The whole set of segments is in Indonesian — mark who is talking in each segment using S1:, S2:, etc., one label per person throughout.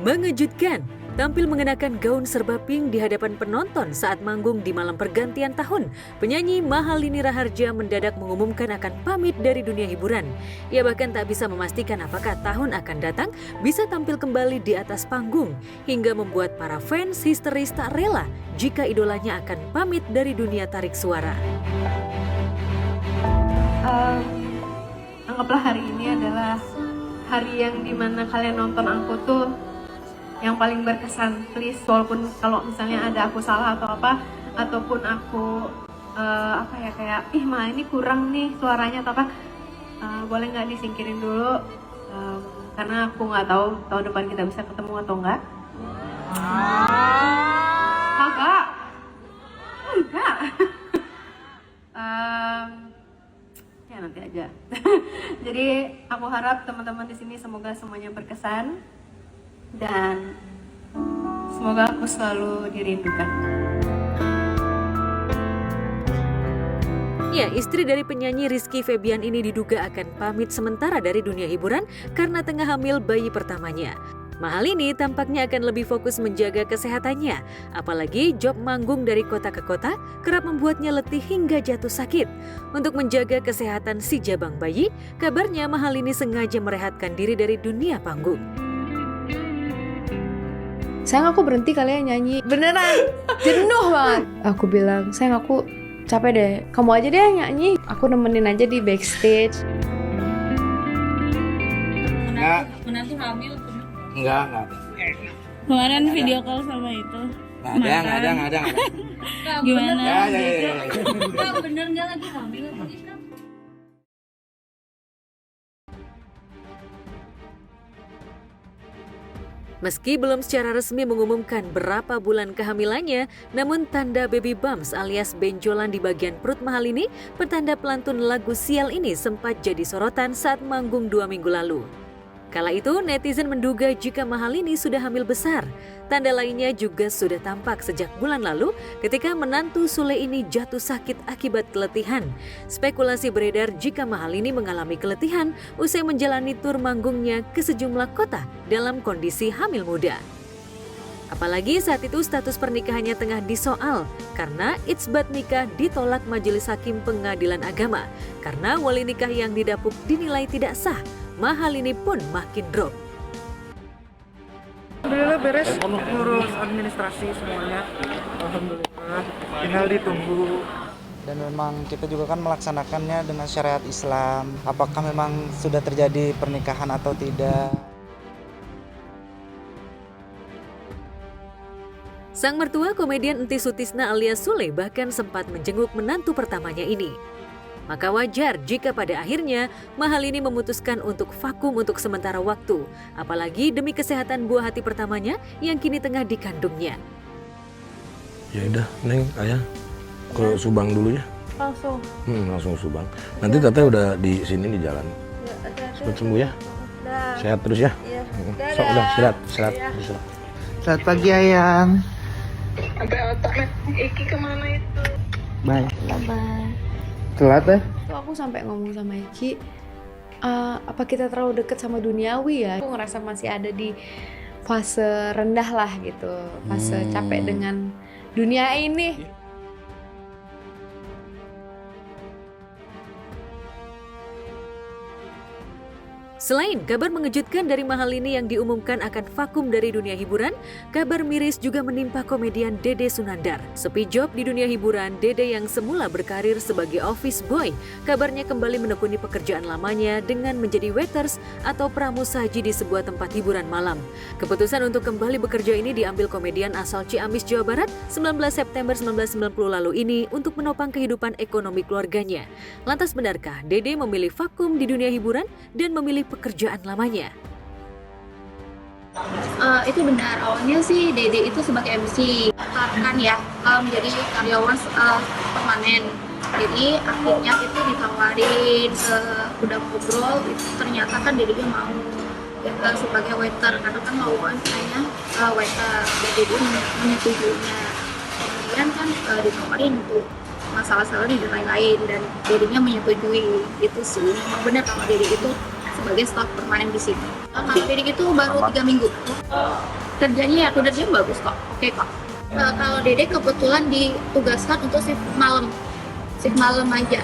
S1: Mengejutkan, tampil mengenakan gaun serba pink di hadapan penonton saat manggung di malam pergantian tahun, penyanyi Mahalini Raharja mendadak mengumumkan akan pamit dari dunia hiburan. Ia bahkan tak bisa memastikan apakah tahun akan datang bisa tampil kembali di atas panggung, hingga membuat para fans histeris tak rela jika idolanya akan pamit dari dunia tarik suara.
S2: Anggaplah hari ini adalah hari yang dimana kalian nonton aku tuh yang paling berkesan. Please, walaupun kalau misalnya ada aku salah atau apa, ataupun aku kayak ini kurang nih suaranya atau apa, boleh nggak disingkirin dulu, karena aku nggak tahu tahun depan kita bisa ketemu atau enggak. Enggak. Ya nanti aja. Jadi aku harap teman-teman di sini semoga semuanya berkesan dan semoga aku selalu dirindukan.
S1: Ya, istri dari penyanyi Rizky Febian ini diduga akan pamit sementara dari dunia hiburan karena tengah hamil bayi pertamanya. Mahalini tampaknya akan lebih fokus menjaga kesehatannya. Apalagi job manggung dari kota ke kota kerap membuatnya letih hingga jatuh sakit. Untuk menjaga kesehatan si jabang bayi, kabarnya Mahalini sengaja merehatkan diri dari dunia panggung.
S3: Sayang, aku berhenti kali ya nyanyi. Beneran, jenuh banget. Aku bilang, sayang aku capek deh. Kamu aja deh yang nyanyi. Aku nemenin aja di backstage.
S4: Menantu hamil bener?
S5: Enggak.
S4: Kemarin video call sama itu.
S5: Nggak ada.
S4: Gimana?
S5: Ya.
S4: Kak, bener nggak lagi hamil apa Kak?
S1: Meski belum secara resmi mengumumkan berapa bulan kehamilannya, namun tanda baby bumps alias benjolan di bagian perut Mahalini, pertanda pelantun lagu Sial ini sempat jadi sorotan saat manggung 2 minggu lalu. Kala itu, netizen menduga jika Mahalini sudah hamil besar. Tanda lainnya juga sudah tampak sejak bulan lalu ketika menantu Sule ini jatuh sakit akibat keletihan. Spekulasi beredar jika Mahalini mengalami keletihan usai menjalani tur manggungnya ke sejumlah kota dalam kondisi hamil muda. Apalagi saat itu status pernikahannya tengah disoal karena itsbat nikah ditolak Majelis Hakim Pengadilan Agama. Karena wali nikah yang didapuk dinilai tidak sah, Mahalini pun makin drop.
S6: Alhamdulillah beres, ngurus administrasi semuanya. Alhamdulillah, tinggal ditunggu.
S7: Dan memang kita juga kan melaksanakannya dengan syariat Islam. Apakah memang sudah terjadi pernikahan atau tidak?
S1: Sang mertua komedian Enty Sutisna alias Sule bahkan sempat menjenguk menantu pertamanya ini. Maka wajar jika pada akhirnya Mahalini memutuskan untuk vakum untuk sementara waktu, apalagi demi kesehatan buah hati pertamanya yang kini tengah dikandungnya.
S5: Ya udah, Neng, Ayah ke Subang dulu ya.
S3: Langsung.
S5: Langsung Subang. Nanti Teteh udah di sini di jalan. Cepat sembuh ya. Sehat terus ya. So, udah istirahat.
S6: Selamat pagi Ayang.
S2: Sampai otak Eki kemana itu?
S6: Bye.
S3: Bye.
S6: Telat ya?
S3: Tuh aku sampai ngomong sama Eki, apa kita terlalu deket sama duniawi ya? Aku ngerasa masih ada di fase rendah lah gitu, fase capek dengan dunia ini.
S1: Selain kabar mengejutkan dari Mahalini yang diumumkan akan vakum dari dunia hiburan, kabar miris juga menimpa komedian Dede Sunandar. Sepi job di dunia hiburan, Dede yang semula berkarir sebagai office boy, kabarnya kembali menekuni pekerjaan lamanya dengan menjadi waiters atau pramusaji di sebuah tempat hiburan malam. Keputusan untuk kembali bekerja ini diambil komedian asal Ciamis, Jawa Barat, 19 September 1990 lalu ini untuk menopang kehidupan ekonomi keluarganya. Lantas benarkah Dede memilih vakum di dunia hiburan dan memilih pekerjaan lamanya?
S8: Itu benar, awalnya sih Dede itu sebagai MC kan ya, menjadi karyawan permanen. Jadi akhirnya itu ditawarin, udah ngobrol, itu ternyata kan Dede mau sebagai waiter, karena kan mauan kayaknya waiter, dan Dede menyetujuinya. Kemudian kan ditawarin untuk masalah-masalah di lain-lain dan Dedenya menyetujui. Itu sih memang benar kalau Dede itu sebagai staf permanen di sini. Kalau Dedek itu baru 3 minggu. Kerjanya ya kinerjanya bagus kok, oke kok. Kalau Dedek kebetulan ditugaskan untuk shift malam aja.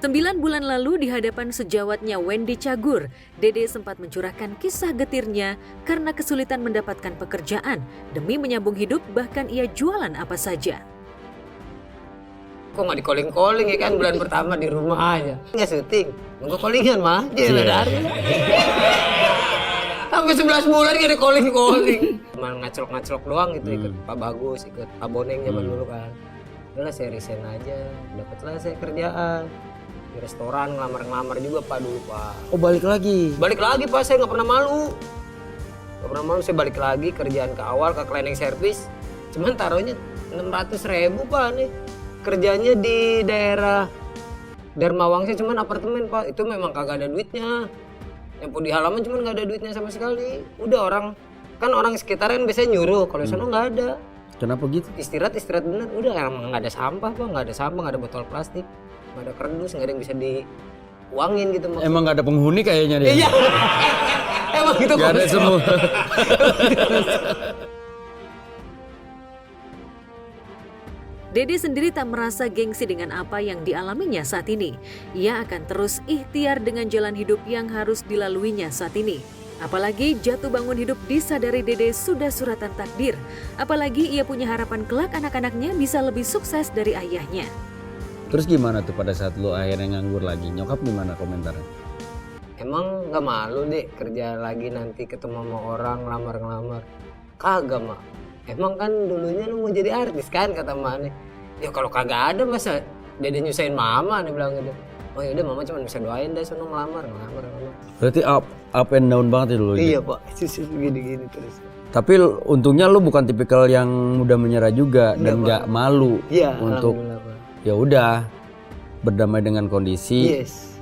S1: 9 bulan lalu di hadapan sejawatnya Wendy Cagur, Dede sempat mencurahkan kisah getirnya karena kesulitan mendapatkan pekerjaan. Demi menyambung hidup, bahkan ia jualan apa saja.
S9: Kok nggak di calling ya kan, bulan pertama di rumah aja. Nggak syuting, nunggu callingan malah dari. Sampai 11 bulan nggak di calling. Cuma ngaclok doang gitu, ikut Pak Bagus, ikut Pak Boneng zaman dulu kan. Udahlah saya resign aja, dapatlah saya kerjaan. Di restoran, ngelamar juga Pak dulu Pak.
S7: Oh balik lagi?
S9: Balik lagi Pak, saya nggak pernah malu. Saya balik lagi kerjaan ke awal, ke cleaning service. Cuman taruhnya 600.000 Pak nih. Kerjanya di daerah Dharma Wangsa, cuman apartemen Pak. Itu memang kagak ada duitnya. Yang di halaman cuman nggak ada duitnya sama sekali. Udah orang sekitaran biasanya nyuruh, kalau sana nggak ada.
S7: Kenapa gitu?
S9: Istirahat bener. Udah emang nggak ada sampah Pak, nggak ada botol plastik. Nggak ada kardus, nggak ada yang bisa diuangin gitu maksudnya.
S7: Emang nggak ada penghuni kayaknya deh.
S9: Iya. Emang gitu.
S7: Nggak ada semua.
S1: Dede sendiri tak merasa gengsi dengan apa yang dialaminya saat ini. Ia akan terus ikhtiar dengan jalan hidup yang harus dilaluinya saat ini. Apalagi jatuh bangun hidup disadari Dede sudah suratan takdir. Apalagi ia punya harapan kelak anak-anaknya bisa lebih sukses dari ayahnya.
S7: Terus gimana tuh pada saat lu akhirnya nganggur lagi? Nyokap gimana komentarnya?
S9: Emang nggak malu deh kerja lagi nanti ketemu sama orang ngelamar. Kagak mak. Emang kan dulunya lu mau jadi artis kan kata mak nih. Ya kalau kagak ada masa Dede nyusahin mama nih bilang gitu. Oh yaudah mama cuma bisa doain deh sono ngelamar.
S7: Berarti up and down banget ya dulu?
S9: Iya Pak, gini terus.
S7: Tapi untungnya lu bukan tipikal yang mudah menyerah juga. Enggak, dan nggak malu untuk ya udah berdamai dengan kondisi.
S9: Yes.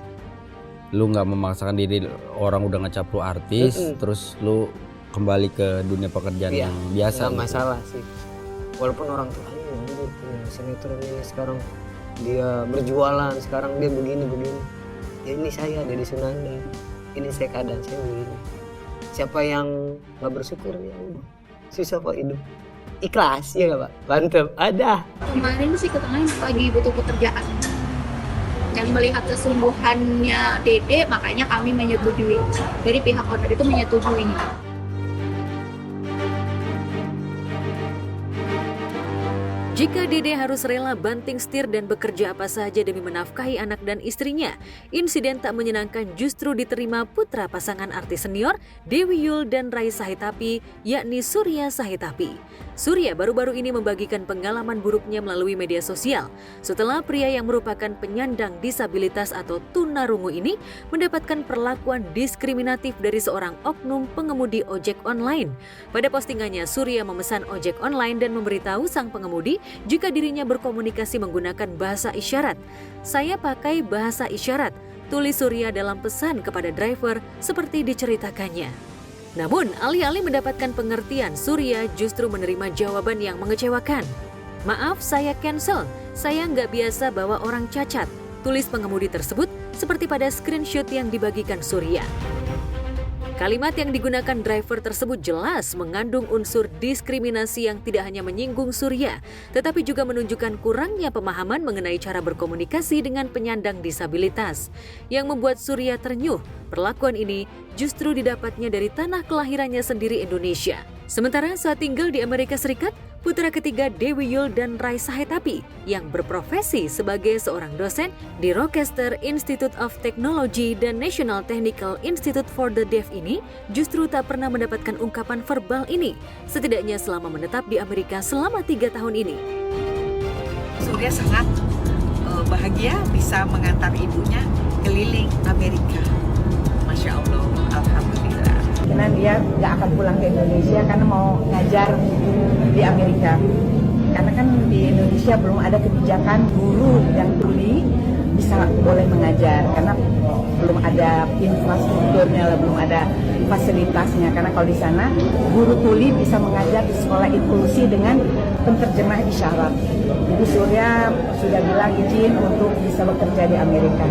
S7: Lu nggak memaksakan diri, orang udah ngecap lu artis, terus lu kembali ke dunia pekerjaan yang biasa.
S9: Nggak masalah sih. Walaupun orang tua punya sinetron ini sekarang dia berjualan, sekarang dia begini. Ya ini saya Deddy Sunanda. Ini saya keadaan saya begini. Siapa yang nggak bersyukur ya udah. Susah Pak hidup. Ikhlas ya nggak Pak? Mantap, ada.
S8: Kemarin sih ketengahnya lagi butuh pekerjaan. Yang melihat kesungguhannya Dede, makanya kami menyetujui. Dari pihak owner itu menyetujui.
S1: Jika Dede harus rela banting setir dan bekerja apa saja demi menafkahi anak dan istrinya, insiden tak menyenangkan justru diterima putra pasangan artis senior Dewi Yull dan Rai Sahitapi, yakni Surya Sahitapi. Surya baru-baru ini membagikan pengalaman buruknya melalui media sosial setelah pria yang merupakan penyandang disabilitas atau tunarungu ini mendapatkan perlakuan diskriminatif dari seorang oknum pengemudi ojek online. Pada postingannya, Surya memesan ojek online dan memberitahu sang pengemudi jika dirinya berkomunikasi menggunakan bahasa isyarat. "Saya pakai bahasa isyarat," tulis Surya dalam pesan kepada driver seperti diceritakannya. Namun, alih-alih mendapatkan pengertian, Surya justru menerima jawaban yang mengecewakan. "Maaf, saya cancel. Saya nggak biasa bawa orang cacat," tulis pengemudi tersebut seperti pada screenshot yang dibagikan Surya. Kalimat yang digunakan driver tersebut jelas mengandung unsur diskriminasi yang tidak hanya menyinggung Surya, tetapi juga menunjukkan kurangnya pemahaman mengenai cara berkomunikasi dengan penyandang disabilitas. Yang membuat Surya ternyuh, perlakuan ini justru didapatnya dari tanah kelahirannya sendiri, Indonesia. Sementara saat tinggal di Amerika Serikat, putra ketiga Dewi Yull dan Rai Sahitapi yang berprofesi sebagai seorang dosen di Rochester Institute of Technology dan National Technical Institute for the Deaf ini justru tak pernah mendapatkan ungkapan verbal ini, setidaknya selama menetap di Amerika selama 3 tahun ini.
S10: Surya sangat bahagia bisa mengantar ibunya keliling Amerika. Masya Allah, Alhamdulillah.
S11: Karena dia nggak akan pulang ke Indonesia karena mau ngajar di Amerika. Karena kan di Indonesia belum ada kebijakan guru yang tuli bisa boleh mengajar karena belum ada infrastrukturnya, belum ada fasilitasnya. Karena kalau di sana guru tuli bisa mengajar di sekolah inklusi dengan penterjemah isyarat. Jadi Surya sudah bilang izin untuk bisa bekerja di Amerika.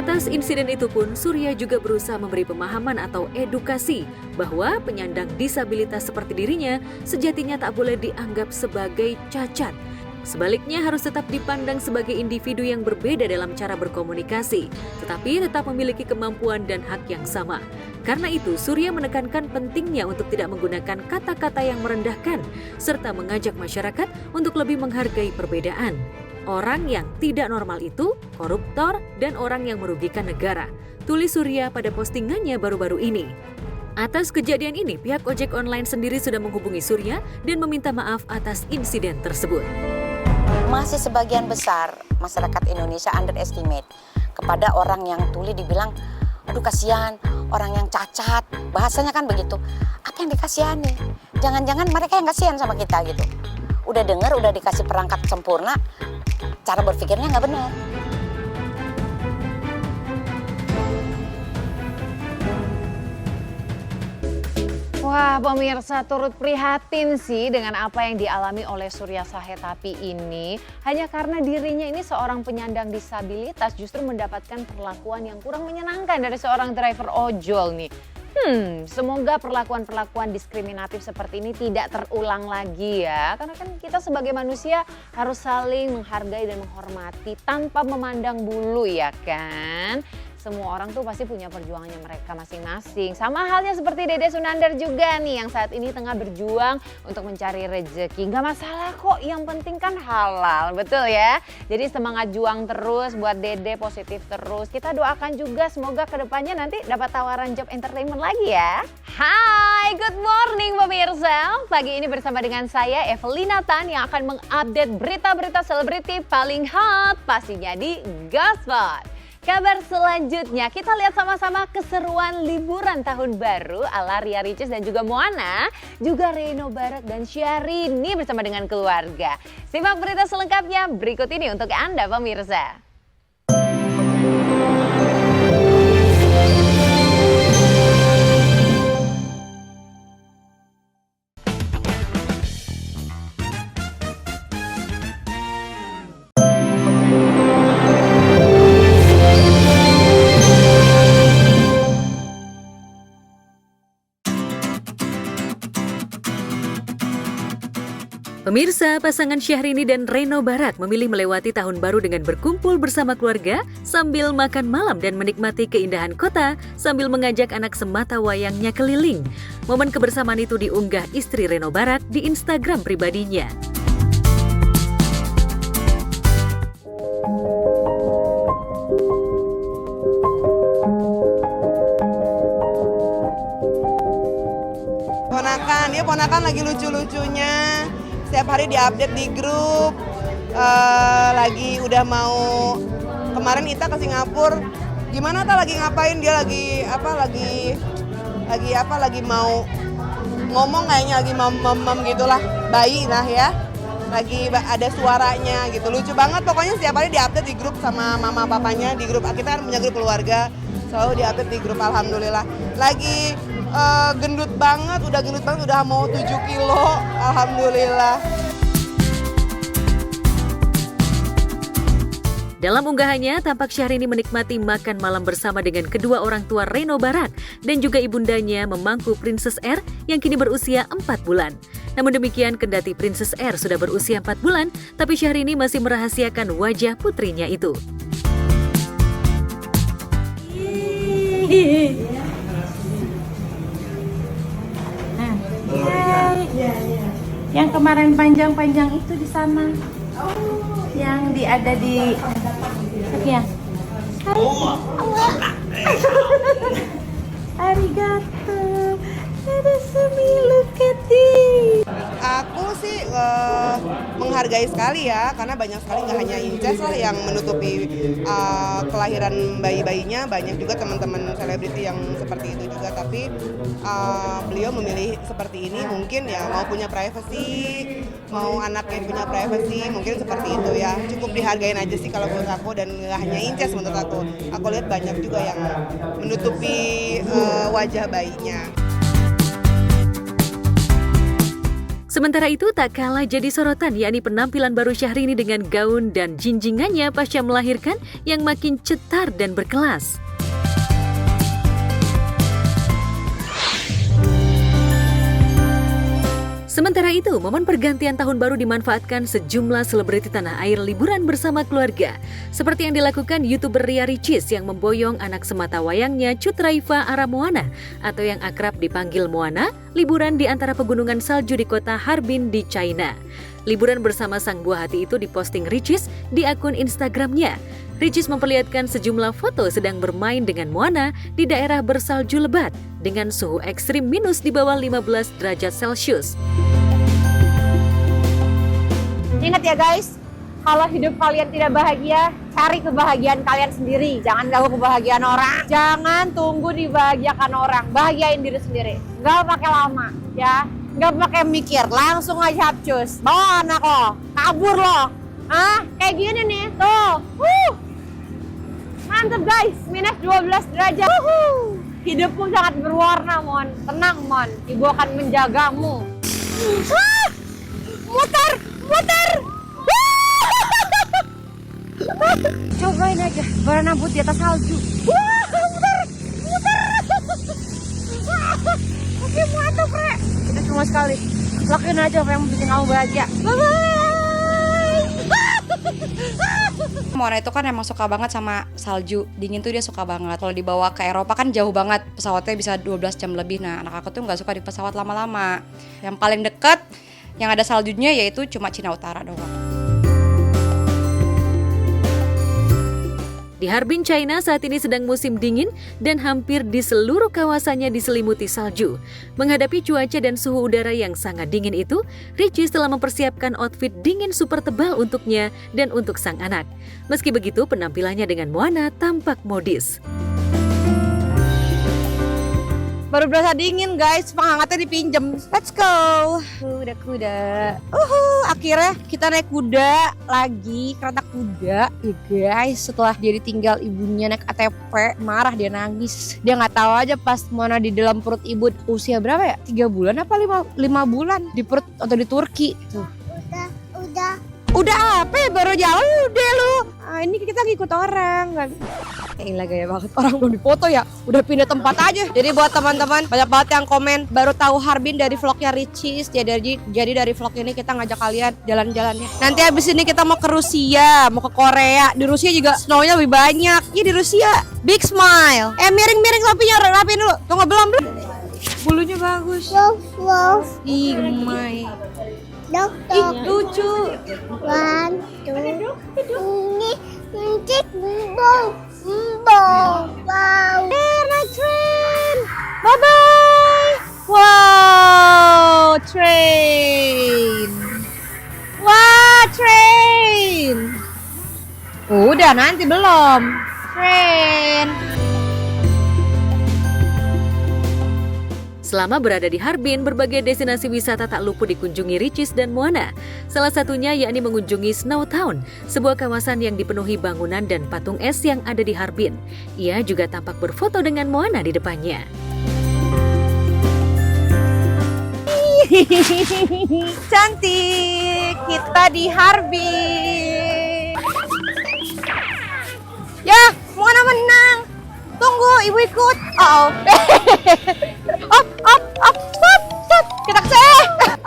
S1: Atas insiden itu pun, Surya juga berusaha memberi pemahaman atau edukasi bahwa penyandang disabilitas seperti dirinya sejatinya tak boleh dianggap sebagai cacat. Sebaliknya harus tetap dipandang sebagai individu yang berbeda dalam cara berkomunikasi, tetapi tetap memiliki kemampuan dan hak yang sama. Karena itu, Surya menekankan pentingnya untuk tidak menggunakan kata-kata yang merendahkan, serta mengajak masyarakat untuk lebih menghargai perbedaan. Orang yang tidak normal itu koruptor dan orang yang merugikan negara, tulis Surya pada postingannya baru-baru ini. Atas kejadian ini, pihak ojek online sendiri sudah menghubungi Surya dan meminta maaf atas insiden tersebut.
S12: Masih sebagian besar masyarakat Indonesia underestimate kepada orang yang tuli, dibilang, aduh kasihan, orang yang cacat, bahasanya kan begitu. Apa yang dikasihani? Jangan-jangan mereka yang kasihan sama kita gitu. Udah dengar, udah dikasih perangkat sempurna, cara berpikirnya nggak benar.
S13: Wah, pemirsa, turut prihatin sih dengan apa yang dialami oleh Surya Sahetapi ini. Hanya karena dirinya ini seorang penyandang disabilitas justru mendapatkan perlakuan yang kurang menyenangkan dari seorang driver ojol nih. Semoga perlakuan-perlakuan diskriminatif seperti ini tidak terulang lagi ya. Karena kan kita sebagai manusia harus saling menghargai dan menghormati tanpa memandang bulu ya kan. Semua orang tuh pasti punya perjuangannya mereka masing-masing. Sama halnya seperti Dede Sunandar juga nih yang saat ini tengah berjuang untuk mencari rezeki. Gak masalah kok, yang penting kan halal, betul ya? Jadi semangat juang terus buat Dede, positif terus. Kita doakan juga semoga kedepannya nanti dapat tawaran job entertainment lagi ya. Hai, good morning pemirsa. Pagi ini bersama dengan saya Evelina Tan yang akan mengupdate berita-berita selebriti paling hot pastinya di Gaspot. Kabar selanjutnya kita lihat sama-sama keseruan liburan tahun baru ala Ria Ricis dan juga Moana, juga Reno Barak dan Syahrini bersama dengan keluarga. Simak berita selengkapnya berikut ini untuk Anda pemirsa.
S1: Pemirsa, pasangan Syahrini dan Reno Barak memilih melewati tahun baru dengan berkumpul bersama keluarga sambil makan malam dan menikmati keindahan kota sambil mengajak anak sematawayangnya keliling. Momen kebersamaan itu diunggah istri Reno Barak di Instagram pribadinya.
S14: Ponakan lagi lucu-lucunya. Setiap hari diupdate di grup, lagi udah mau, kemarin Ita ke Singapura, gimana tak lagi ngapain, dia lagi mau ngomong kayaknya, lagi mem gitulah, bayi lah ya, lagi ada suaranya gitu, lucu banget pokoknya. Setiap hari diupdate di grup sama mama papanya, di grup, kita kan punya grup keluarga, selalu diupdate di grup. Alhamdulillah lagi gendut banget, udah mau 7 kilo, alhamdulillah.
S1: Dalam unggahannya, tampak Syahrini menikmati makan malam bersama dengan kedua orang tua Reno Barak dan juga ibundanya memangku Princess Air yang kini berusia 4 bulan. Namun demikian, kendati Princess Air sudah berusia 4 bulan, tapi Syahrini masih merahasiakan wajah putrinya itu.
S15: Yang kemarin panjang-panjang itu di sana. Yang ada di ya. Arigato. Look at this.
S14: Aku sih menghargai sekali ya, karena banyak sekali nggak hanya Inces lah yang menutupi kelahiran bayi-bayinya, banyak juga teman-teman selebriti yang seperti itu juga. Tapi beliau memilih seperti ini, mungkin ya mau punya privacy, mau anaknya punya privacy, mungkin seperti itu ya. Cukup dihargain aja sih kalau menurut aku, dan nggak hanya Inces menurut aku. Aku lihat banyak juga yang menutupi wajah bayinya.
S1: Sementara itu tak kalah jadi sorotan yakni penampilan baru Syahrini dengan gaun dan jinjingannya pasca melahirkan yang makin cetar dan berkelas. Sementara itu, momen pergantian tahun baru dimanfaatkan sejumlah selebriti tanah air liburan bersama keluarga. Seperti yang dilakukan YouTuber Ria Ricis yang memboyong anak semata wayangnya Cut Raifa arah Moana atau yang akrab dipanggil Moana, liburan di antara pegunungan salju di kota Harbin di China. Liburan bersama sang buah hati itu diposting Ricis di akun Instagramnya. Ricis memperlihatkan sejumlah foto sedang bermain dengan Moana di daerah bersalju lebat dengan suhu ekstrim minus di bawah 15 derajat Celcius.
S13: Ingat ya guys, kalau hidup kalian tidak bahagia, cari kebahagiaan kalian sendiri. Jangan ganggu kebahagiaan orang. Jangan tunggu dibahagiakan orang. Bahagiain diri sendiri. Gak pakai lama, ya. Gak pakai mikir, langsung aja hapcus. Bawa anak lo, kabur lo. Kayak gini nih, tuh. Mantep guys, minus 12 derajat. Hidupmu sangat berwarna, Mon. Tenang, Mon. Ibu akan menjagamu. Muter! Cobain aja, berenang di atas salju. Muter! Oke, mantap, Re. Itu cuma sekali. Lakuin aja apa yang bikin kamu bahagia. Bye-bye!
S16: Moana itu kan emang suka banget sama salju, dingin tuh dia suka banget. Kalau dibawa ke Eropa kan jauh banget, pesawatnya bisa 12 jam lebih. Nah, anak aku tuh nggak suka di pesawat lama-lama. Yang paling deket yang ada saljunya yaitu cuma Cina Utara doang.
S1: Di Harbin, China saat ini sedang musim dingin dan hampir di seluruh kawasannya diselimuti salju. Menghadapi cuaca dan suhu udara yang sangat dingin itu, Ricis telah mempersiapkan outfit dingin super tebal untuknya dan untuk sang anak. Meski begitu, penampilannya dengan Moana tampak modis.
S15: Baru berasa dingin guys, penghangatnya dipinjem. Let's go. Kuda-kuda. Akhirnya kita naik kuda lagi, kereta kuda. Ya guys, setelah dia ditinggal ibunya naik ATV, marah dia nangis. Dia nggak tahu aja pas Moana di dalam perut ibu usia berapa ya? 3 bulan apa 5 bulan di perut atau di Turki. Tuh. Udah apa ya? Baru jauh deh lu. Ini kita ngikut orang. Gila gaya banget, orang belum dipoto ya udah pindah tempat aja. Jadi buat teman-teman banyak banget yang komen baru tahu Harbin dari vlognya Ricis. Jadi dari vlog ini kita ngajak kalian jalan-jalannya. Nanti habis ini kita mau ke Rusia, mau ke Korea. Di Rusia juga snownya lebih banyak. Iya di Rusia. Big smile. Miring-miring rapiin dulu. Tunggu belum. Bulunya bagus. Ih gemai. Ih lucu. Naik train. Bye bye. Wow, train. Wah, train. Udah nanti belum. Train.
S1: Selama berada di Harbin, berbagai destinasi wisata tak luput dikunjungi Ricis dan Moana. Salah satunya yakni mengunjungi Snow Town, sebuah kawasan yang dipenuhi bangunan dan patung es yang ada di Harbin. Ia juga tampak berfoto dengan Moana di depannya.
S15: Cantik, kita di Harbin. Ya, Moana menang. Tunggu, ibu ikut. Stop. Kita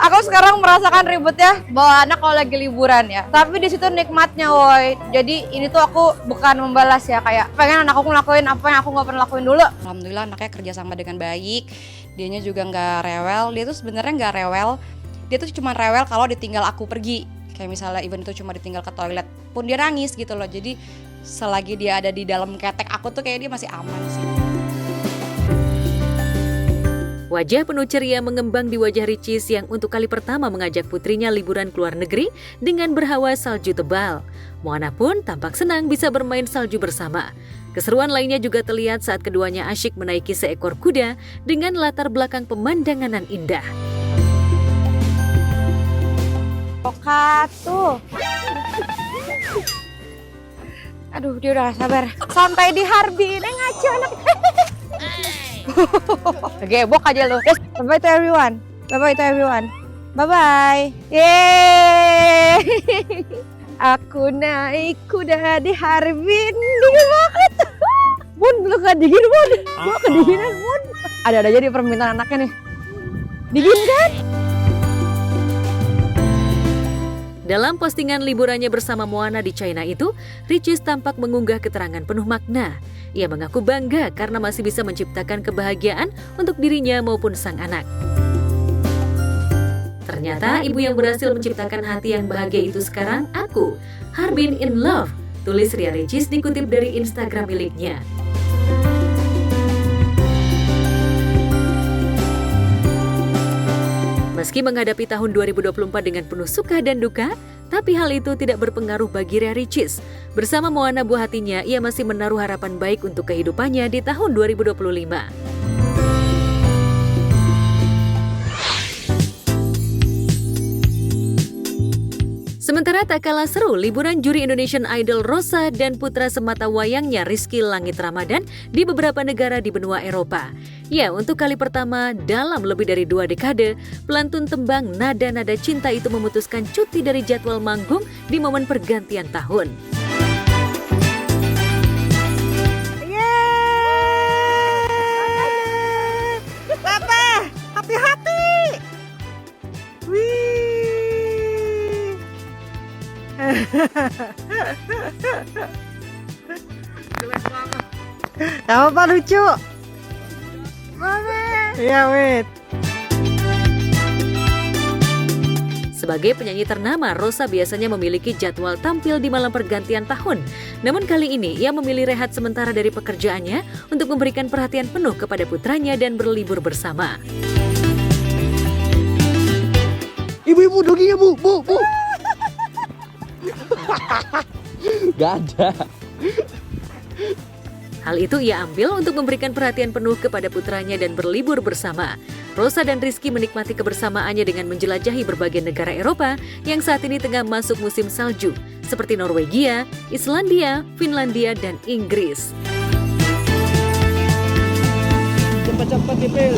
S15: Aku sekarang merasakan ribetnya bawa anak kalau lagi liburan ya. Tapi di situ nikmatnya, woi. Jadi ini tuh aku bukan membalas ya, kayak pengen anak aku ngelakuin apa yang aku nggak pernah lakuin dulu.
S16: Alhamdulillah anaknya kerja sama dengan baik. Dianya juga nggak rewel. Dia tuh sebenarnya nggak rewel. Dia tuh cuma rewel kalau ditinggal aku pergi. Kayak misalnya Ivan itu cuma ditinggal ke toilet pun dia nangis gitu loh. Jadi selagi dia ada di dalam ketek aku tuh kayak dia masih aman sih.
S1: Wajah penuh ceria mengembang di wajah Ricis yang untuk kali pertama mengajak putrinya liburan ke luar negeri dengan berhawa salju tebal. Moana pun tampak senang bisa bermain salju bersama. Keseruan lainnya juga terlihat saat keduanya asyik menaiki seekor kuda dengan latar belakang pemandangan yang indah.
S15: Tuh. Aduh, dia udah gak sabar. Sampai di Harbin, ngaco anak. Gebok aja lu. Bye-bye to everyone. Bye-bye. Yeay. Aku naik kuda di Harbin. Dingin banget. Bun, lu gak dingin, Bun? Gua kedinginan, Bun. Ada aja di permintaan anaknya nih. Dingin kan?
S1: Dalam postingan liburannya bersama Moana di China itu, Ricis tampak mengunggah keterangan penuh makna. Ia mengaku bangga karena masih bisa menciptakan kebahagiaan untuk dirinya maupun sang anak. Ternyata ibu yang berhasil menciptakan hati yang bahagia itu sekarang aku, Harbin in Love, tulis Ria Ricis dikutip dari Instagram miliknya. Meski menghadapi tahun 2024 dengan penuh suka dan duka, tapi hal itu tidak berpengaruh bagi Ria Ricis. Bersama Moana buah hatinya, ia masih menaruh harapan baik untuk kehidupannya di tahun 2025. Sementara tak kalah seru, liburan juri Indonesian Idol Rosa dan putra semata wayangnya Rizky Langit Ramadan di beberapa negara di benua Eropa. Ya, untuk kali pertama dalam lebih dari 2 dekade, pelantun tembang Nada-Nada Cinta itu memutuskan cuti dari jadwal manggung di momen pergantian tahun.
S15: Papa, hati-hati. Wih. Apa lucu? Iya, wait.
S1: Sebagai penyanyi ternama, Rosa biasanya memiliki jadwal tampil di malam pergantian tahun. Namun kali ini, ia memilih rehat sementara dari pekerjaannya untuk memberikan perhatian penuh kepada putranya dan berlibur bersama.
S7: Ibu-ibu doginya, Bu. Gak ada.
S1: Hal itu ia ambil untuk memberikan perhatian penuh kepada putranya dan berlibur bersama. Rosa dan Rizky menikmati kebersamaannya dengan menjelajahi berbagai negara Eropa yang saat ini tengah masuk musim salju, seperti Norwegia, Islandia, Finlandia, dan Inggris.
S6: Cepat-cepat Ipil.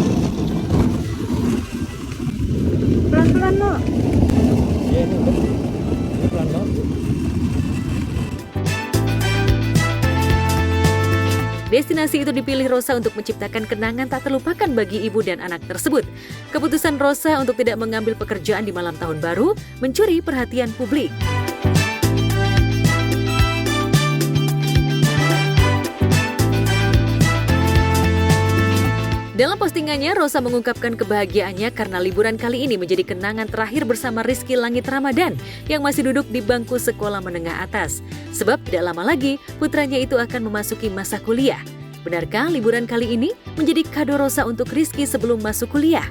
S15: Pelan-pelan, no.
S6: Iya, pelan banget.
S1: Destinasi itu dipilih Rosa untuk menciptakan kenangan tak terlupakan bagi ibu dan anak tersebut. Keputusan Rosa untuk tidak mengambil pekerjaan di malam tahun baru mencuri perhatian publik. Dalam postingannya, Rosa mengungkapkan kebahagiaannya karena liburan kali ini menjadi kenangan terakhir bersama Rizky Langit Ramadan yang masih duduk di bangku sekolah menengah atas. Sebab tidak lama lagi, putranya itu akan memasuki masa kuliah. Benarkah liburan kali ini menjadi kado Rosa untuk Rizky sebelum masuk kuliah?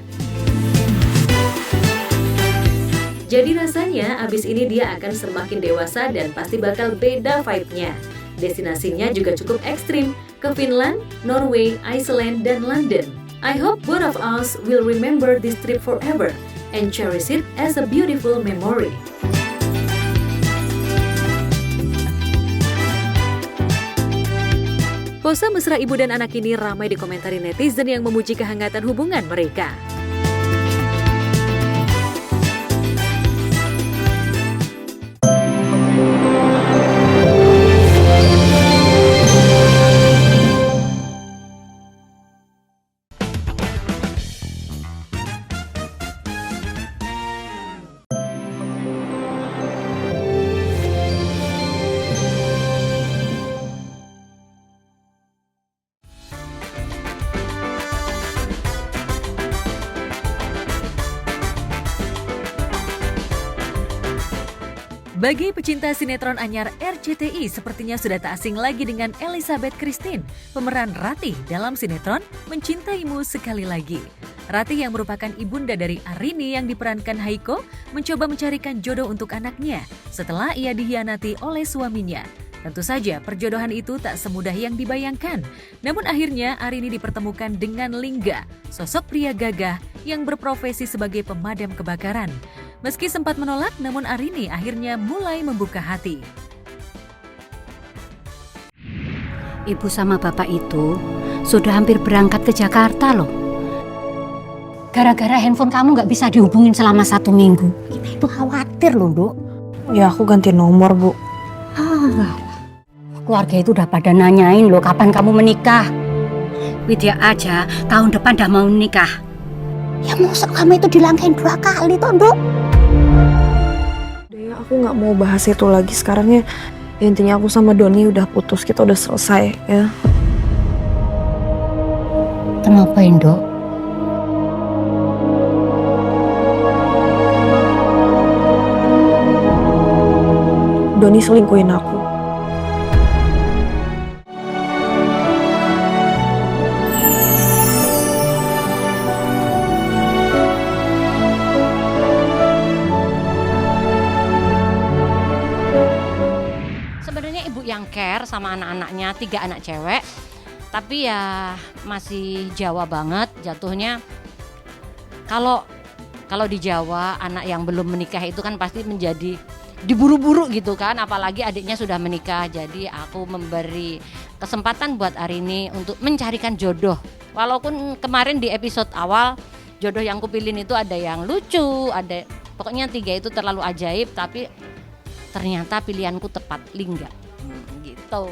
S1: Jadi rasanya abis ini dia akan semakin dewasa dan pasti bakal beda vibe-nya. Destinasinya juga cukup ekstrim, ke Finland, Norway, Iceland, dan London. I hope both of us will remember this trip forever and cherish it as a beautiful memory. Pose mesra ibu dan anak ini ramai dikomentari netizen yang memuji kehangatan hubungan mereka. Bagi pecinta sinetron anyar RCTI, sepertinya sudah tak asing lagi dengan Elizabeth Christine, pemeran Ratih dalam sinetron Mencintaimu Sekali Lagi. Ratih yang merupakan ibunda dari Arini yang diperankan Haiko mencoba mencarikan jodoh untuk anaknya setelah ia dikhianati oleh suaminya. Tentu saja perjodohan itu tak semudah yang dibayangkan. Namun akhirnya Arini dipertemukan dengan Lingga, sosok pria gagah yang berprofesi sebagai pemadam kebakaran. Meski sempat menolak, namun Arini akhirnya mulai membuka hati.
S17: Ibu sama bapak itu sudah hampir berangkat ke Jakarta loh.
S12: gara-gara handphone kamu nggak bisa dihubungin selama 1 minggu. Kita itu khawatir loh, Dok.
S15: Ya aku ganti nomor, Bu.
S12: Keluarga itu udah pada nanyain loh kapan kamu menikah. Widya aja tahun depan udah mau nikah. Ya masa kamu itu dilangkain 2 kali toh, Dok?
S15: Ya aku nggak mau bahas itu lagi sekarang ya. Intinya aku sama Doni udah putus, kita udah selesai ya.
S12: Kenapa, Dok?
S15: Doni selingkuhin aku.
S12: Sebenarnya ibu yang care sama anak-anaknya, 3 anak cewek. Tapi ya masih Jawa banget jatuhnya. Kalau di Jawa anak yang belum menikah itu kan pasti menjadi diburu-buru gitu kan, apalagi adiknya sudah menikah. Jadi aku memberi kesempatan buat Arini untuk mencarikan jodoh. Walaupun kemarin di episode awal jodoh yang kupilih itu ada yang lucu, ada pokoknya 3 itu terlalu ajaib, tapi ternyata pilihanku tepat, Lingga. Gitu.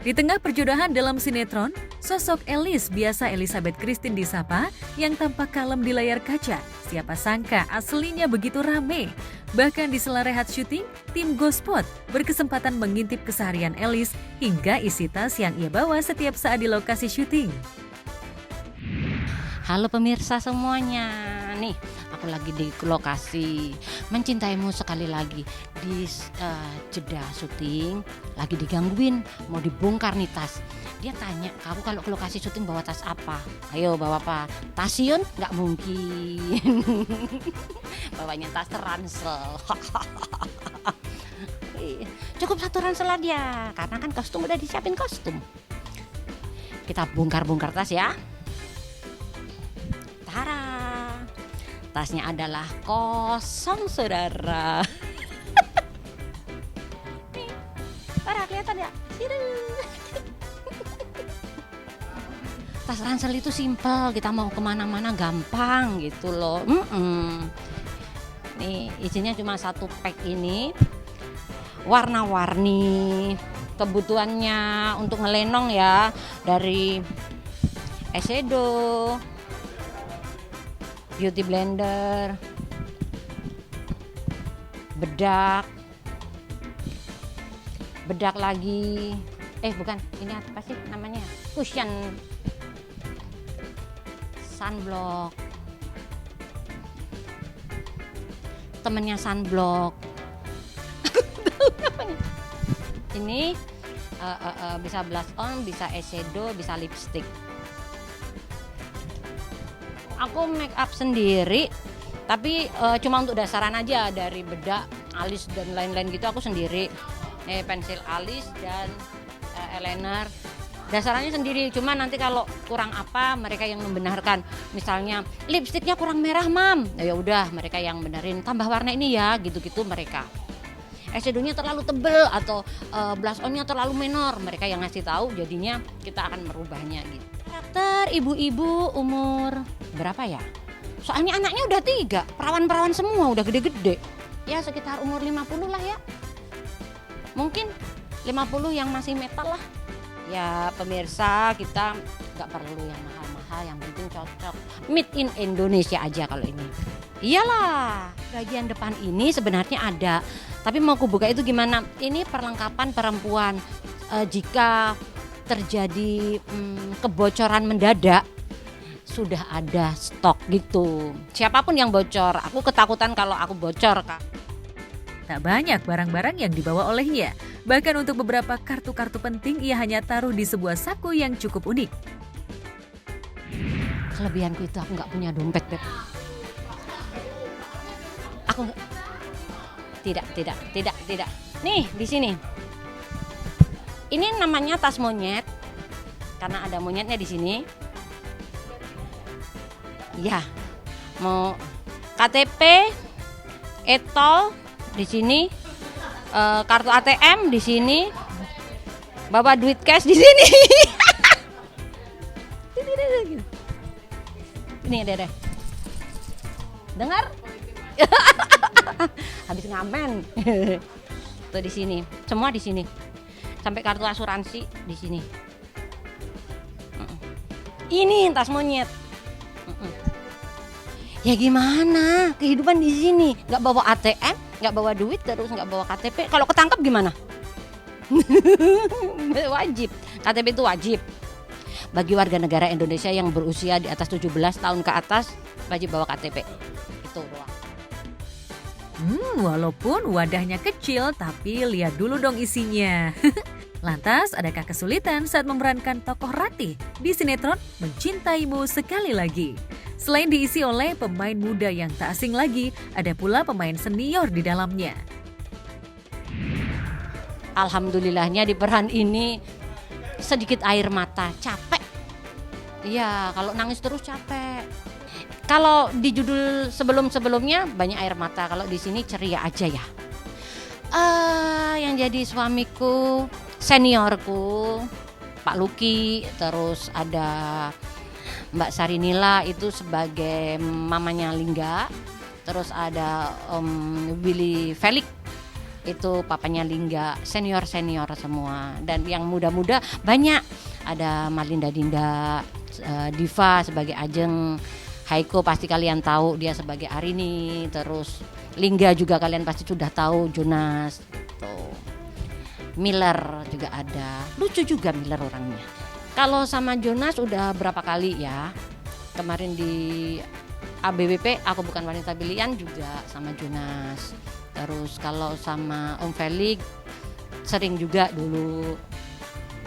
S1: Di tengah perjodohan dalam sinetron, sosok Elis biasa Elizabeth Christine disapa yang tampak kalem di layar kaca. Siapa sangka aslinya begitu rame. Bahkan di sela rehat syuting, tim Gospot berkesempatan mengintip keseharian Elis hingga isi tas yang ia bawa setiap saat di lokasi syuting.
S12: Halo pemirsa semuanya, nih aku lagi di lokasi Mencintaimu Sekali Lagi. Di jeda syuting lagi digangguin, mau dibongkar nih tas. Dia tanya, kamu kalau ke lokasi syuting bawa tas apa? Ayo bawa apa? Tas Yun? Nggak mungkin. Bawanya tas ransel. Cukup 1 ransel aja, karena kan kostum udah disiapin kostum. Kita bongkar-bongkar tas ya. Tara, tasnya adalah kosong, saudara. Nih, Tara kelihatan ya? Tas ransel itu simple, kita mau kemana-mana gampang gitu loh. Nih isinya cuma 1 pack ini, warna-warni. Kebutuhannya untuk ngelenong ya, dari eyeshadow, beauty blender, bedak lagi, bukan, ini apa sih namanya, cushion, sunblock, temennya sunblock. Ini bisa blush on, bisa eyeshadow, bisa lipstick. Aku make up sendiri, tapi cuma untuk dasaran aja, dari bedak, alis dan lain-lain gitu aku sendiri. Pensil alis dan eyeliner, dasarannya sendiri. Cuma nanti kalau kurang apa mereka yang membenarkan. Misalnya lipstiknya kurang merah, Mam. Ya udah mereka yang benerin, tambah warna ini ya, gitu-gitu mereka. Eyeshadownya terlalu tebel atau blush onnya terlalu menor, mereka yang ngasih tahu, jadinya kita akan merubahnya gitu. Karakter ibu-ibu umur berapa ya? Soalnya anaknya udah 3, perawan-perawan semua, udah gede-gede. Ya sekitar umur 50 lah ya. Mungkin 50 yang masih metal lah. Ya pemirsa, kita nggak perlu yang mahal-mahal, yang penting cocok. Made in Indonesia aja kalau ini. Iyalah, bagian depan ini sebenarnya ada. Tapi mau aku buka itu gimana? Ini perlengkapan perempuan. Jika terjadi kebocoran mendadak, sudah ada stok gitu. Siapapun yang bocor, aku ketakutan kalau aku bocor, Kak.
S1: Tak banyak barang-barang yang dibawa olehnya. Bahkan untuk beberapa kartu-kartu penting ia hanya taruh di sebuah saku yang cukup unik.
S12: Kelebihanku itu aku nggak punya dompet, Beb. Aku nggak. Tidak. Nih di sini. Ini namanya tas monyet karena ada monyetnya di sini. Ya, mau KTP, etol di sini, kartu ATM di sini, bawa duit cash di sini.
S17: Ini Dede. Dengar? Habis ngamen. Tuh di sini. Semua di sini. Sampai kartu asuransi di sini. Ini tas monyet. Ya gimana? Kehidupan di sini. Nggak bawa ATM, nggak bawa duit, terus nggak bawa KTP. Kalau ketangkep gimana? Wajib. KTP itu wajib. Bagi warga negara Indonesia yang berusia di atas 17 tahun ke atas, wajib bawa KTP. Itu doang.
S1: Walaupun wadahnya kecil, tapi lihat dulu dong isinya. Lantas, adakah kesulitan saat memerankan tokoh Ratih di sinetron Mencintaimu Sekali Lagi? Selain diisi oleh pemain muda yang tak asing lagi, ada pula pemain senior di dalamnya.
S17: Alhamdulillahnya di peran ini sedikit air mata, capek. Iya, kalau nangis terus capek. Kalau di judul sebelum-sebelumnya banyak air mata, kalau di sini ceria aja ya. Yang jadi suamiku, seniorku, Pak Luki, terus ada Mbak Sarinila itu sebagai mamanya Lingga, terus ada Om Willy Felix itu papanya Lingga, senior semua, dan yang muda-muda banyak, ada Marlinda Dinda, Diva sebagai Ajeng, Haiko pasti kalian tahu dia sebagai Arini, terus Lingga juga kalian pasti sudah tahu, Jonas, tuh. Miller juga ada, lucu juga Miller orangnya. Kalau sama Jonas udah berapa kali ya, kemarin di ABBP Aku Bukan Wanita Pilihan juga sama Jonas. Terus kalau sama Om Felix sering juga dulu,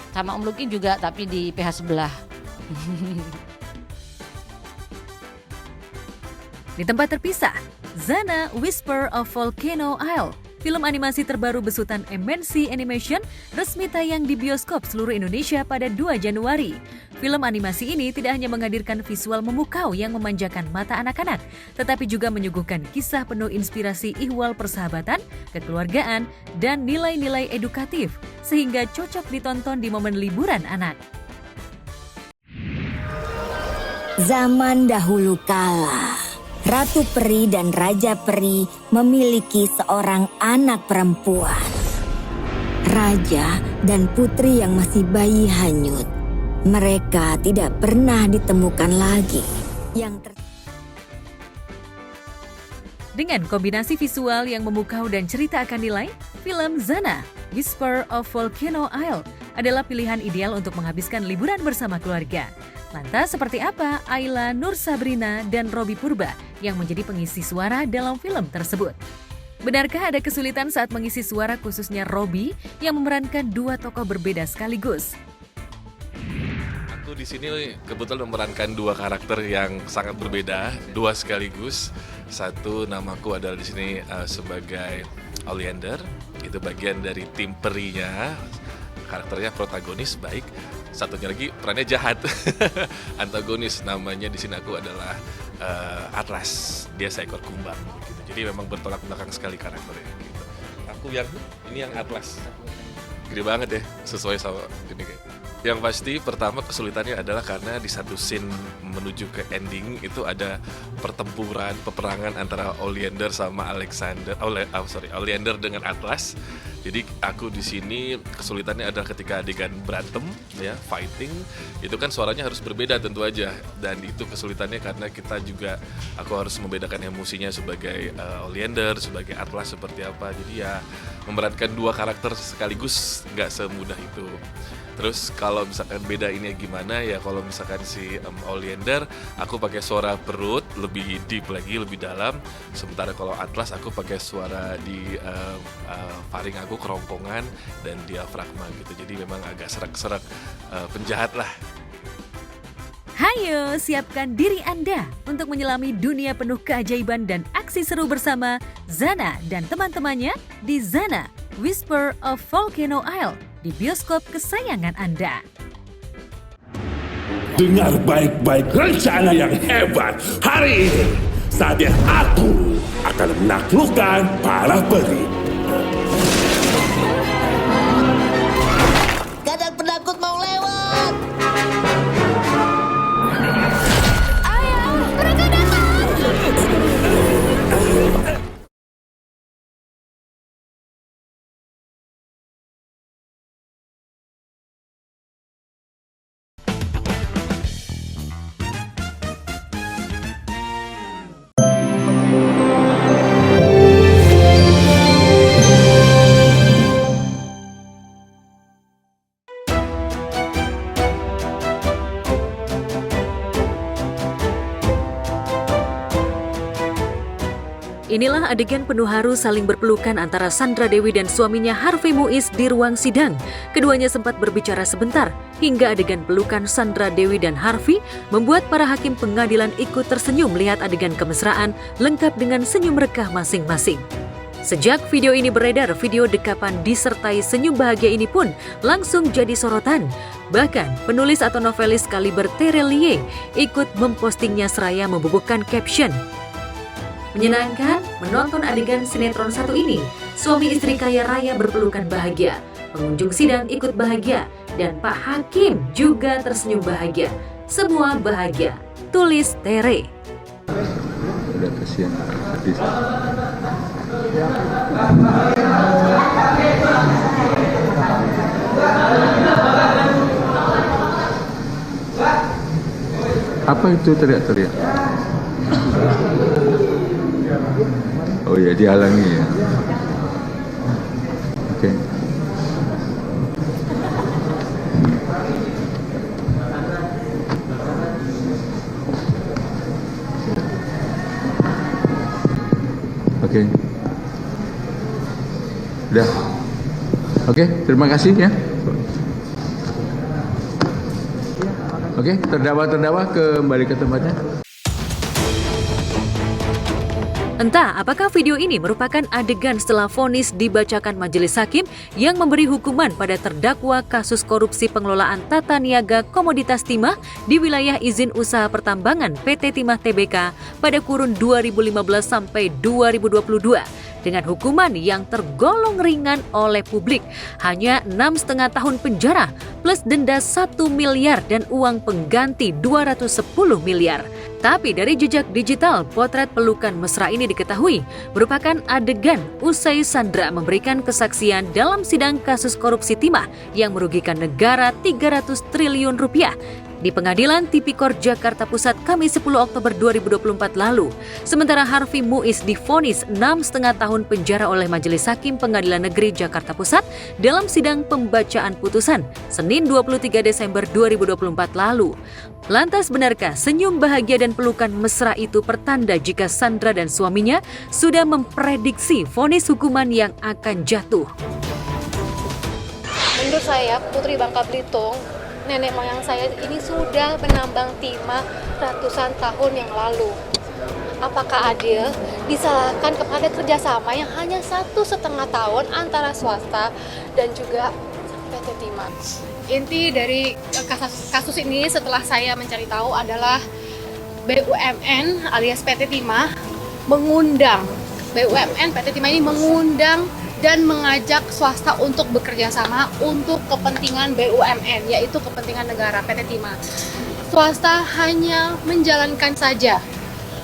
S17: sama Om Luki juga tapi di PH sebelah.
S1: Di tempat terpisah, Zana Whisper of Volcano Isle, film animasi terbaru besutan MNC Animation, resmi tayang di bioskop seluruh Indonesia pada 2 Januari. Film animasi ini tidak hanya menghadirkan visual memukau yang memanjakan mata anak-anak, tetapi juga menyuguhkan kisah penuh inspirasi ihwal persahabatan, kekeluargaan, dan nilai-nilai edukatif, sehingga cocok ditonton di momen liburan anak.
S18: Zaman dahulu kala, Ratu Peri dan Raja Peri memiliki seorang anak perempuan. Raja dan putri yang masih bayi hanyut. Mereka tidak pernah ditemukan lagi.
S1: Dengan kombinasi visual yang memukau dan cerita akan nilai, film Zana Whisper of Volcano Isle adalah pilihan ideal untuk menghabiskan liburan bersama keluarga. Lantas seperti apa Ayla Nur Sabrina dan Robby Purba yang menjadi pengisi suara dalam film tersebut? Benarkah ada kesulitan saat mengisi suara khususnya Robby yang memerankan dua tokoh berbeda sekaligus?
S19: Aku di sini kebetulan memerankan dua karakter yang sangat berbeda, dua sekaligus. Satu, namaku adalah di sini sebagai Oleander, itu bagian dari tim perinya, karakternya protagonis baik. Satunya lagi perannya jahat, antagonis. Namanya di sini aku adalah Atlas, dia seekor kumbang. Gitu. Jadi memang bertolak belakang sekali karakternya. Gitu. Aku ini yang Atlas, gede banget ya, sesuai sama ini kayak. Yang pasti pertama kesulitannya adalah karena di satu scene menuju ke ending itu ada pertempuran, peperangan antara Oleander sama Oleander dengan Atlas. Jadi aku di sini kesulitannya adalah ketika adegan berantem ya, fighting, itu kan suaranya harus berbeda tentu aja, dan itu kesulitannya karena aku harus membedakan emosinya sebagai Oleander, sebagai Atlas seperti apa. Jadi ya memerankan dua karakter sekaligus nggak semudah itu. Terus kalau misalkan beda ini gimana ya, kalau misalkan si Oleander aku pakai suara perut lebih deep lagi, lebih dalam, sementara kalau Atlas aku pakai suara di faring aku, kerongkongan dan diafragma gitu. Jadi memang agak serak-serak penjahat lah.
S1: Hayo, siapkan diri Anda untuk menyelami dunia penuh keajaiban dan aksi seru bersama Zana dan teman-temannya di Zana Whisper of Volcano Isle di bioskop kesayangan Anda.
S20: Dengar baik-baik rencana yang hebat. Hari ini saatnya aku akan menaklukkan para peri.
S18: Kadang penakut mau lewat.
S1: Inilah adegan penuh haru saling berpelukan antara Sandra Dewi dan suaminya Harvey Muiz di ruang sidang. Keduanya sempat berbicara sebentar, hingga adegan pelukan Sandra Dewi dan Harvey membuat para hakim pengadilan ikut tersenyum melihat adegan kemesraan lengkap dengan senyum mereka masing-masing. Sejak video ini beredar, video dekapan disertai senyum bahagia ini pun langsung jadi sorotan. Bahkan, penulis atau novelis kaliber Terelie ikut mempostingnya seraya membubuhkan caption. Menyenangkan menonton adegan sinetron satu ini. Suami istri kaya raya berpelukan bahagia. Pengunjung sidang ikut bahagia. Dan Pak Hakim juga tersenyum bahagia. Semua bahagia. Tulis Tere.
S21: Udah kasihan. Apa itu teriak-teriak? Oh ya, dihalangi ya. Oke. Oke. Udah. Oke, terima kasih ya. Oke, terdakwa kembali ke tempatnya.
S1: Entah apakah video ini merupakan adegan setelah vonis dibacakan majelis hakim yang memberi hukuman pada terdakwa kasus korupsi pengelolaan tata niaga komoditas timah di wilayah izin usaha pertambangan PT Timah Tbk pada kurun 2015 sampai 2022 dengan hukuman yang tergolong ringan oleh publik, hanya 6,5 tahun penjara plus denda 1 miliar dan uang pengganti 210 miliar. Tapi dari jejak digital, potret pelukan mesra ini diketahui merupakan adegan usai Sandra memberikan kesaksian dalam sidang kasus korupsi timah yang merugikan negara 300 triliun rupiah di Pengadilan Tipikor Jakarta Pusat Kamis 10 Oktober 2024 lalu. Sementara Harvey Muiz divonis 6,5 tahun penjara oleh Majelis Hakim Pengadilan Negeri Jakarta Pusat dalam sidang pembacaan putusan Senin 23 Desember 2024 lalu. Lantas benarkah senyum bahagia dan pelukan mesra itu pertanda jika Sandra dan suaminya sudah memprediksi vonis hukuman yang akan jatuh?
S22: Menurut saya, Putri Bangka Belitung, nenek moyang saya ini sudah menambang timah ratusan tahun yang lalu. Apakah adil disalahkan kepada kerjasama yang hanya 1,5 tahun antara swasta dan juga PT Timah? Inti dari kasus ini setelah saya mencari tahu adalah BUMN alias PT Timah mengundang, BUMN PT Timah ini mengundang dan mengajak swasta untuk bekerja sama untuk kepentingan BUMN, yaitu kepentingan negara PT Timah. Swasta hanya menjalankan saja,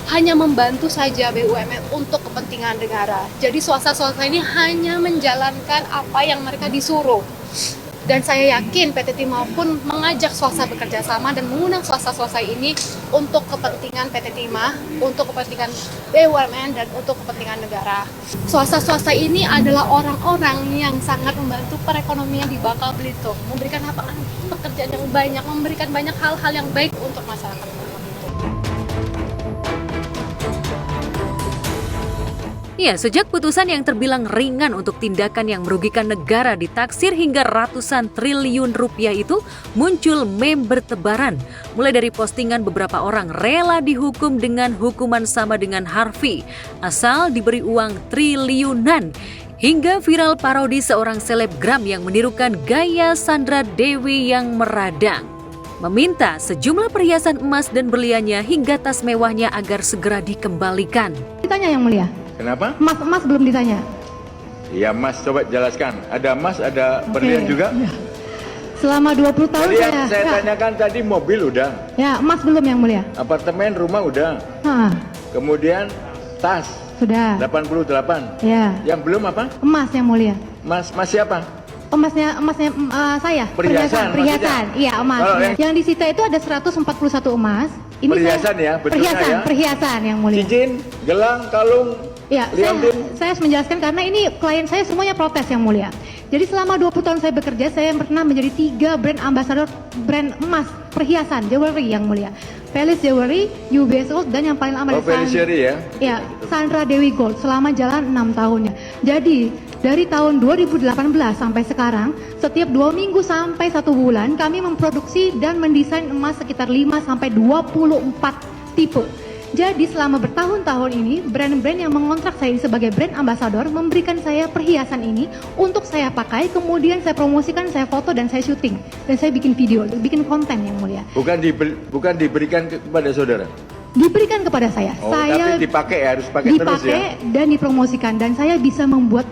S22: hanya membantu saja BUMN untuk kepentingan negara. Jadi swasta-swasta ini hanya menjalankan apa yang mereka disuruh. Dan saya yakin PT Timah pun mengajak swasta bekerja sama dan mengundang swasta-swasta ini untuk kepentingan PT Timah, untuk kepentingan BUMN, dan untuk kepentingan negara. Swasta-swasta ini adalah orang-orang yang sangat membantu perekonomian di Bangka Belitung, memberikan lapangan pekerjaan yang banyak, memberikan banyak hal-hal yang baik untuk masyarakat.
S1: Ya, sejak putusan yang terbilang ringan untuk tindakan yang merugikan negara ditaksir hingga ratusan triliun rupiah itu, muncul meme bertebaran. Mulai dari postingan beberapa orang rela dihukum dengan hukuman sama dengan Harvey, asal diberi uang triliunan. Hingga viral parodi seorang selebgram yang menirukan gaya Sandra Dewi yang meradang. Meminta sejumlah perhiasan emas dan berliannya hingga tas mewahnya agar segera dikembalikan.
S23: Ditanya yang mulia.
S21: Kenapa?
S23: Emas belum ditanya.
S21: Ya, emas coba jelaskan. Ada emas, ada berlian juga?
S23: Ya. Selama 20 tahun
S21: tadi saya tanyakan tadi mobil udah.
S23: Ya, emas belum yang mulia.
S21: Apartemen, rumah udah. Kemudian tas.
S23: Sudah.
S21: 88.
S23: Ya.
S21: Yang belum apa?
S23: Emas yang mulia.
S21: Emas siapa?
S23: Emasnya saya.
S21: Perhiasan.
S23: Iya, emas. Yang disita itu ada 141 emas. Ini
S21: perhiasan ya, betulnya
S23: perhiasan yang mulia.
S21: Cincin, gelang, kalung.
S23: Ya, saya harus menjelaskan karena ini klien saya semuanya protes yang mulia. Jadi selama 20 tahun saya bekerja, saya pernah menjadi 3 brand ambassador brand emas, perhiasan, jewelry yang mulia. Felix Jewelry, UBS Gold, dan yang paling lama
S21: Oh, Feliciary ya?
S23: Ya, Sandra Dewi Gold selama jalan 6 tahunnya. Jadi dari tahun 2018 sampai sekarang, setiap 2 minggu sampai 1 bulan kami memproduksi dan mendesain emas sekitar 5 sampai 24 tipe. Jadi selama bertahun-tahun ini, brand-brand yang mengontrak saya sebagai brand ambassador memberikan saya perhiasan ini untuk saya pakai, kemudian saya promosikan, saya foto, dan saya syuting. Dan saya bikin video, bikin konten yang mulia.
S21: Bukan diberikan kepada saudara?
S23: Diberikan kepada saya.
S21: Oh,
S23: Saya
S21: tapi dipakai ya, harus pakai terus ya?
S23: dipakai dan dipromosikan. Dan saya bisa membuat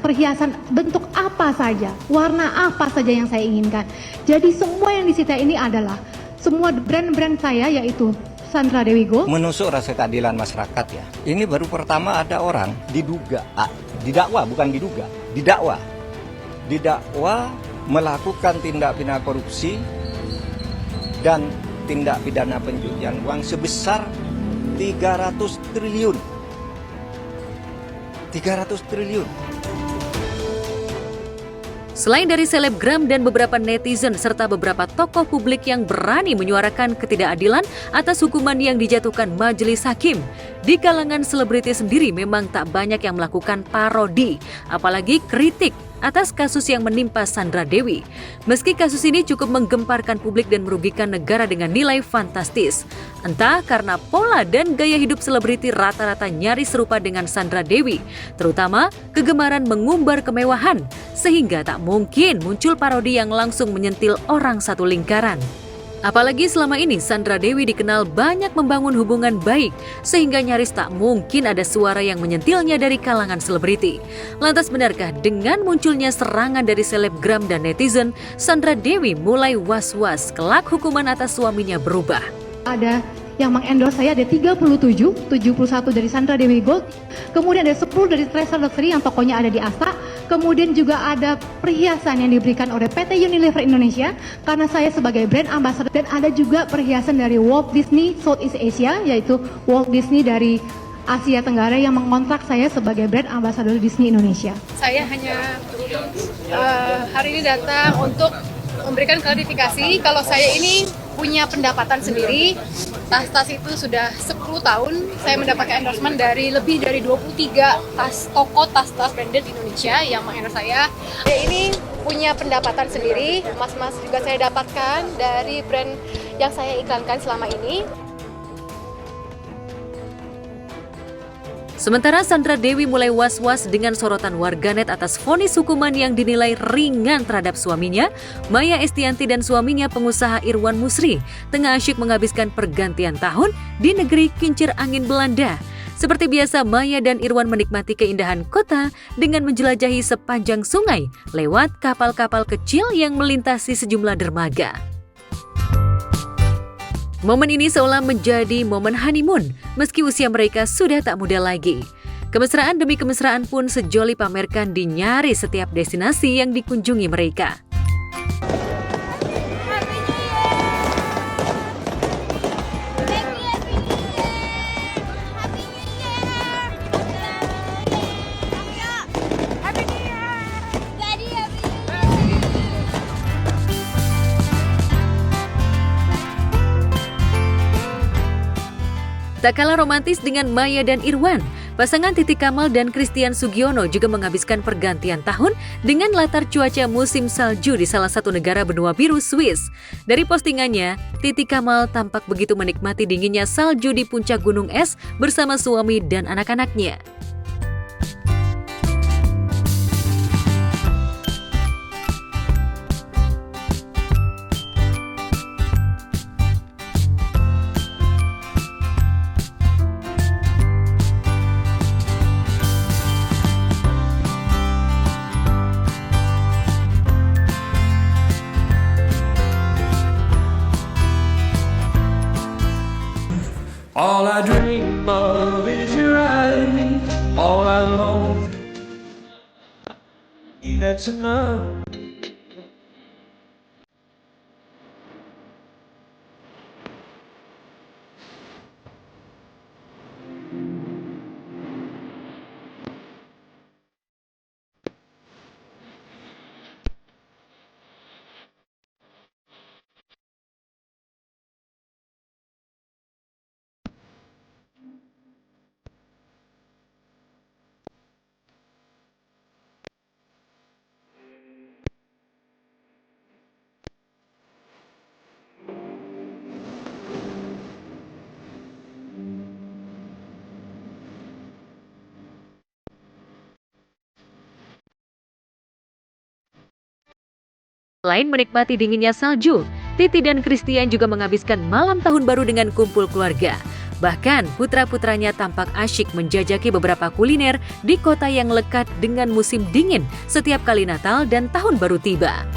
S23: perhiasan bentuk apa saja, warna apa saja yang saya inginkan. Jadi semua yang disita ini adalah semua brand-brand saya, yaitu Sandra Dewi Gold.
S2: Menusuk rasa keadilan masyarakat ya. Ini baru pertama ada orang didakwa bukan diduga, didakwa melakukan tindak pidana korupsi dan tindak pidana pencucian uang sebesar 300 triliun. 300 triliun.
S1: Selain dari selebgram dan beberapa netizen serta beberapa tokoh publik yang berani menyuarakan ketidakadilan atas hukuman yang dijatuhkan majelis hakim, di kalangan selebriti sendiri memang tak banyak yang melakukan parodi, apalagi kritik atas kasus yang menimpa Sandra Dewi. Meski kasus ini cukup menggemparkan publik dan merugikan negara dengan nilai fantastis. Entah karena pola dan gaya hidup selebriti rata-rata nyaris serupa dengan Sandra Dewi, terutama kegemaran mengumbar kemewahan, sehingga tak mungkin muncul parodi yang langsung menyentil orang satu lingkaran. Apalagi selama ini Sandra Dewi dikenal banyak membangun hubungan baik, sehingga nyaris tak mungkin ada suara yang menyentilnya dari kalangan selebriti. Lantas benarkah dengan munculnya serangan dari selebgram dan netizen, Sandra Dewi mulai was-was kelak hukuman atas suaminya berubah?
S23: Ada yang mengendorse saya, ada 71 dari Sandra Dewi Gold, kemudian ada 10 dari Treasure Luxury yang tokonya ada di Asta, kemudian juga ada perhiasan yang diberikan oleh PT Unilever Indonesia karena saya sebagai brand ambassador, dan ada juga perhiasan dari Walt Disney Southeast Asia, yaitu Walt Disney dari Asia Tenggara yang mengontrak saya sebagai brand ambassador Disney Indonesia.
S22: Saya hanya hari ini datang untuk memberikan klarifikasi kalau saya ini punya pendapatan sendiri. Tas-tas itu sudah 10 tahun saya mendapatkan endorsement dari lebih dari 23 toko tas-tas branded di Indonesia yang mengendorse saya. Saya ini punya pendapatan sendiri, emas-emas juga saya dapatkan dari brand yang saya iklankan selama ini.
S1: Sementara Sandra Dewi mulai was-was dengan sorotan warganet atas vonis hukuman yang dinilai ringan terhadap suaminya, Maya Estianty dan suaminya pengusaha Irwan Musri tengah asyik menghabiskan pergantian tahun di negeri kincir angin Belanda. Seperti biasa, Maya dan Irwan menikmati keindahan kota dengan menjelajahi sepanjang sungai lewat kapal-kapal kecil yang melintasi sejumlah dermaga. Momen ini seolah menjadi momen honeymoon, meski usia mereka sudah tak muda lagi. Kemesraan demi kemesraan pun sejoli pamerkan di nyaris setiap destinasi yang dikunjungi mereka. Tak kalah romantis dengan Maya dan Irwan, pasangan Titi Kamal dan Christian Sugiono juga menghabiskan pergantian tahun dengan latar cuaca musim salju di salah satu negara benua biru Swiss. Dari postingannya, Titi Kamal tampak begitu menikmati dinginnya salju di puncak gunung es bersama suami dan anak-anaknya.
S4: All I dream of is your eyes. All I long for, that's enough.
S1: Selain menikmati dinginnya salju, Titi dan Christian juga menghabiskan malam tahun baru dengan kumpul keluarga. Bahkan putra-putranya tampak asyik menjajaki beberapa kuliner di kota yang lekat dengan musim dingin setiap kali Natal dan Tahun Baru tiba.